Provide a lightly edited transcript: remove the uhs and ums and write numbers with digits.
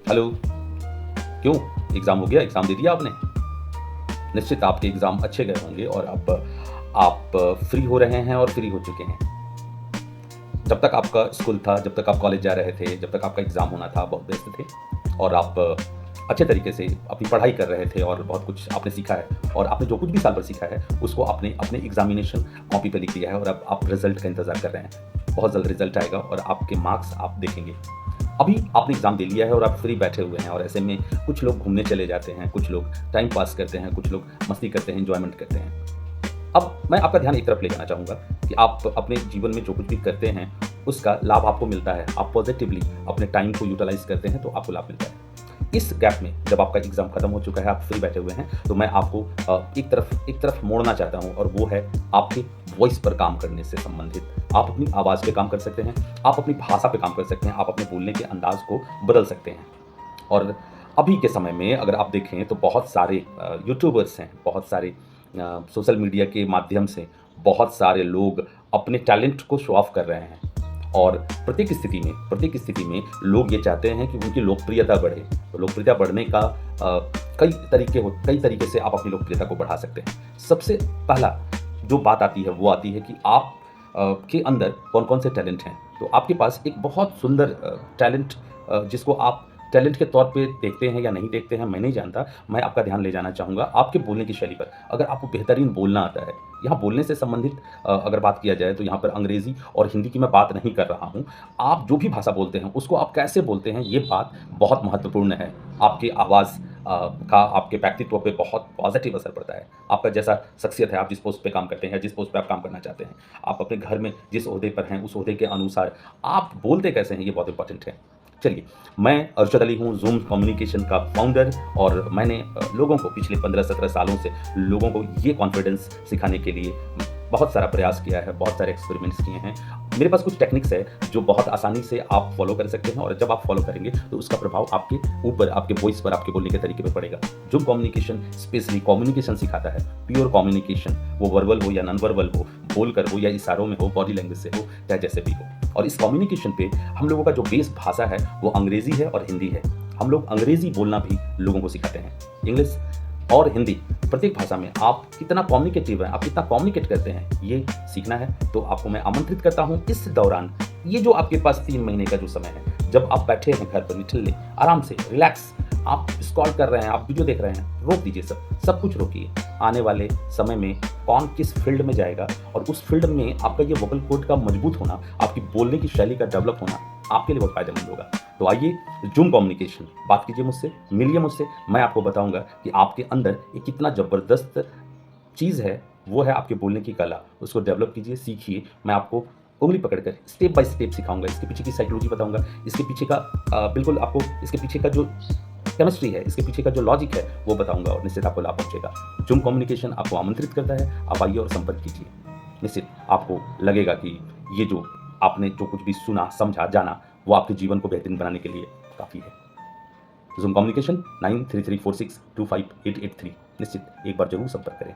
Hello, क्यों? Exam हो गया, एग्ज़ाम दे दिया आपने? निश्चित आपके एग्ज़ाम अच्छे गए होंगे और अब आप फ्री हो रहे हैं और फ्री हो चुके हैं। जब तक आपका स्कूल था, जब तक आप कॉलेज जा रहे थे, जब तक आपका एग्ज़ाम होना था, बहुत व्यस्त थे और आप अच्छे तरीके से अपनी पढ़ाई कर रहे थे और बहुत कुछ आपने सीखा है और आपने जो कुछ भी साल भर सीखा है, उसको आपने अपने एग्ज़ामिनेशन कॉपी पे लिख दिया है और अब आप रिज़ल्ट का इंतज़ार कर रहे हैं। बहुत जल्द रिज़ल्ट आएगा और आपके मार्क्स आप देखेंगे। अभी आपने एग्ज़ाम दे लिया है और आप फ्री बैठे हुए हैं और ऐसे में कुछ लोग घूमने चले जाते हैं, कुछ लोग टाइम पास करते हैं, कुछ लोग मस्ती करते हैं, एन्जॉयमेंट करते हैं। अब मैं आपका ध्यान एक तरफ ले जाना चाहूँगा कि आप अपने जीवन में जो कुछ भी करते हैं, उसका लाभ आपको मिलता है। आप पॉज़िटिवली अपने टाइम को यूटिलाइज़ करते हैं, तो आपको लाभ मिलता है। इस गैप में जब आपका एग्ज़ाम खत्म हो चुका है, आप फ्री बैठे हुए हैं, तो मैं आपको एक तरफ मोड़ना चाहता हूँ और वो है आपके वॉइस पर काम करने से संबंधित। आप अपनी आवाज़ पे काम कर सकते हैं, आप अपनी भाषा पे काम कर सकते हैं, आप अपने बोलने के अंदाज़ को बदल सकते हैं। और अभी के समय में अगर आप देखें तो बहुत सारे यूट्यूबर्स हैं, बहुत सारे सोशल मीडिया के माध्यम से बहुत सारे लोग अपने टैलेंट को शो ऑफ कर रहे हैं और प्रत्येक स्थिति में लोग ये चाहते हैं कि उनकी लोकप्रियता बढ़े। तो लोकप्रियता बढ़ने का कई तरीके से आप अपनी लोकप्रियता को बढ़ा सकते हैं। सबसे पहला जो बात आती है वो आती है कि आप के अंदर कौन-कौन से टैलेंट हैं। तो आपके पास एक बहुत सुंदर टैलेंट जिसको आप टैलेंट के तौर पे देखते हैं या नहीं देखते हैं, मैं नहीं जानता। मैं आपका ध्यान ले जाना चाहूँगा आपके बोलने की शैली पर। अगर आपको बेहतरीन बोलना आता है, यहाँ बोलने से संबंधित अगर बात किया जाए तो यहाँ पर अंग्रेज़ी और हिंदी की मैं बात नहीं कर रहा हूँ। आप जो भी भाषा बोलते हैं, उसको आप कैसे बोलते हैं, ये बात बहुत महत्वपूर्ण है। आपकी आवाज़ का आपके व्यक्तित्व पे बहुत पॉज़िटिव असर पड़ता है। आपका जैसा शख्सियत है, आप जिस पोस्ट पे काम करते हैं या जिस पोस्ट पे आप काम करना चाहते हैं, आप अपने घर में जिस ओहदे पर हैं, उस ओहदे के अनुसार आप बोलते कैसे हैं, ये बहुत इम्पोर्टेंट है। चलिए, मैं अरशद अली हूँ, ज़ूम कम्युनिकेशन का फाउंडर और मैंने लोगों को पिछले 15-17 सालों से लोगों को ये कॉन्फिडेंस सिखाने के लिए बहुत सारा प्रयास किया है, बहुत सारे एक्सपेरिमेंट्स किए हैं। मेरे पास कुछ टेक्निक्स है जो बहुत आसानी से आप फॉलो कर सकते हैं और जब आप फॉलो करेंगे तो उसका प्रभाव आपके ऊपर, आपके वॉइस पर, आपके बोलने के तरीके पे पड़ेगा। ज़ूम कम्युनिकेशन स्पेशली कम्युनिकेशन सिखाता है, प्योर कम्युनिकेशन, वो वर्बल हो या नॉन वर्बल हो, बोलकर हो या इशारों में हो, बॉडी लैंग्वेज से हो, चाहे जैसे भी हो। और इस कम्युनिकेशन पे हम लोगों का जो बेस भाषा है वो अंग्रेज़ी है और हिंदी है। हम लोग अंग्रेज़ी बोलना भी लोगों को सिखाते हैं। इंग्लिश और हिंदी प्रत्येक भाषा में आप कितना कम्युनिकेटिव हैं, आप कितना कम्युनिकेट करते हैं, ये सीखना है। तो आपको मैं आमंत्रित करता हूँ इस दौरान, ये जो आपके पास 3 महीने का जो समय है, जब आप बैठे हैं घर पर निठल्ले, आराम से रिलैक्स, आप स्क्रॉल कर रहे हैं, आप वीडियो देख रहे हैं, रोक दीजिए सब कुछ रोकिए। आने वाले समय में कौन किस फ़ील्ड में जाएगा और उस फ़ील्ड में आपका ये वोकल कोर्ड का मजबूत होना, आपकी बोलने की शैली का डेवलप होना आपके लिए बहुत फ़ायदेमंद होगा। तो आइए, ज़ूम कम्युनिकेशन, बात कीजिए मुझसे, मिलिए मुझसे, मैं आपको बताऊँगा कि आपके अंदर ये कितना ज़बरदस्त चीज़ है, वो है आपके बोलने की कला। उसको डेवलप कीजिए, सीखिए। मैं आपको उँगली पकड़कर स्टेप बाय स्टेप सिखाऊँगा, इसके पीछे की साइकोलॉजी बताऊँगा, इसके पीछे का बिल्कुल आपको इसके पीछे का जो केमिस्ट्री है, इसके पीछे का जो लॉजिक है, वो बताऊँगा और निश्चित आपको लाभ पहुँचेगा। ज़ूम कम्युनिकेशन आपको आमंत्रित करता है, आप आइए और संपर्क कीजिए। निश्चित आपको लगेगा कि ये जो आपने जो कुछ भी सुना, समझा, जाना, वो आपके जीवन को बेहतरीन बनाने के लिए काफ़ी है। ज़ूम कम्युनिकेशन 9334625883 निश्चित एक बार ज़रूर संपर्क करें।